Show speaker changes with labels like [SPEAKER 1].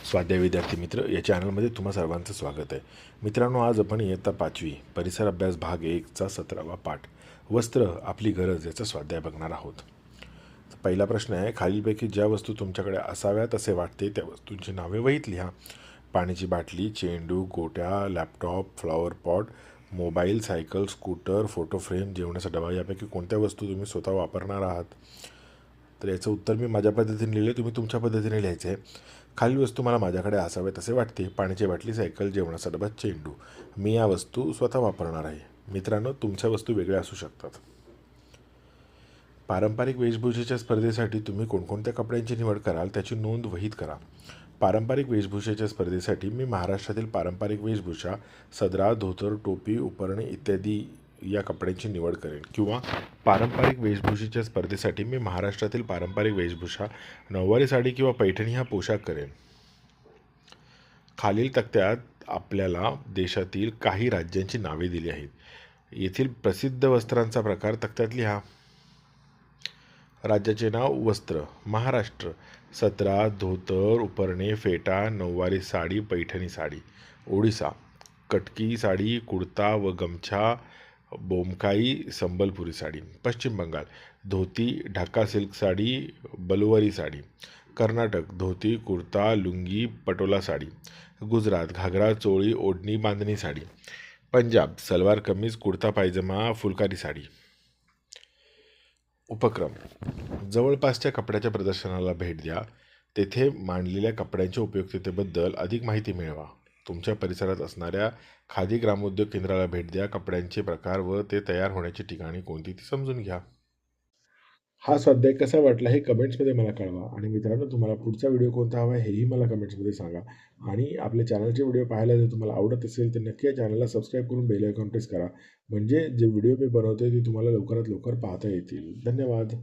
[SPEAKER 1] स्वाध्याय विद्यार्थी मित्र या चॅनलमध्ये तुम्हा सर्वांचं स्वागत आहे. मित्रांनो, आज आपण इयत्ता 5वी परिसर अभ्यास भाग 1चा 17वा पाठ वस्त्र आपली गरज याचा स्वाध्याय बघणार आहोत. पहिला प्रश्न आहे, खालीलपैकी ज्या वस्तू तुमच्याकडे असाव्यात असे वाटते त्या वस्तूंची नावे वहीत लिहा. पाण्याची बाटली, चेंडू, गोट्या, laptop, flower pot, mobile, cycle, scooter, photo frame, जेवणाचा डबा यापैकी कोणत्या वस्तू तुम्ही स्वतः वापरणार आहात? तर याचं उत्तर मी माझ्या पद्धतीने लिहिले, तुम्ही तुमच्या पद्धतीने लिहायचं आहे. खालील वस्तू मला माझ्याकडे असाव्यात असे वाटते. पाण्याची बाटली, सायकल, जेवणाचा डबा, चेंडू. मी या वस्तू स्वतः वापरणार आहे. मित्रांनो, तुमच्या वस्तू वेगळ्या असू शकतात. पारंपरिक वेशभूषेच्या स्पर्धेसाठी तुम्ही कोणकोणत्या कपड्यांची निवड कराल त्याची नोंद वहीत करा. पारंपरिक वेशभूषेच्या स्पर्धेसाठी मी महाराष्ट्रातील पारंपरिक वेशभूषा सदरा, धोतर, टोपी, उपरणे इत्यादी या कपड्यांची निवड करेन. किंवा पारंपरिक वेशभूषेच्या स्पर्धेसाठी मी महाराष्ट्रातील पारंपरिक वेशभूषा नऊवारी साडी किंवा पैठणी हा पोशाख करेन. खालील तक्त्यात आपल्याला देशातील काही राज्यांची नावे दिली आहेत. येथील प्रसिद्ध वस्त्रांचा प्रकार तक्त्यात लिहा. राज्याचे नाव: वस्त्र. महाराष्ट्र: सदरा, धोतर, उपरणे, फेटा, नऊवारी साडी, पैठणी साडी. ओडिसा: कटकी साडी, कुर्ता व गमछा, बोमकाई, संबलपुरी साडी. पश्चिम बंगाल: धोती, ढाका सिल्क साडी, बलुवरी साडी. कर्नाटक: धोती, कुर्ता, लुंगी, पटोला साडी. गुजरात: घागरा, चोळी, ओढणी, बांधणी साडी. पंजाब: सलवार कमीज, कुर्ता पायजमा, फुलकारी साडी. उपक्रम: जवळपासच्या कपड्याच्या प्रदर्शनाला भेट द्या. तेथे मांडलेल्या कपड्यांच्या उपयुक्ततेबद्दल अधिक माहिती मिळवा. तुमच्या परिसरात असणाऱ्या खादी ग्रामोद्योग केंद्राला भेट द्या. कपड्यांचे प्रकार व ते तयार होण्याची ठिकाणे कोणती ती समजून घ्या. हा स्वाध्याय कसा वाटला हे कमेंट्समध्ये मला कळवा. आणि मित्रांनो, तुम्हाला पुढचा व्हिडिओ कोणता हवा आहे हेही मला कमेंट्समध्ये सांगा. आणि आपल्या चॅनलचे व्हिडिओ पाहायला जर तुम्हाला आवडत असेल तर नक्की या चॅनलला सबस्क्राईब करून बेल आयकॉन प्रेस करा. म्हणजे जे व्हिडिओ मी बनवतोय ते तुम्हाला लवकरात लवकर पाहता येतील. धन्यवाद.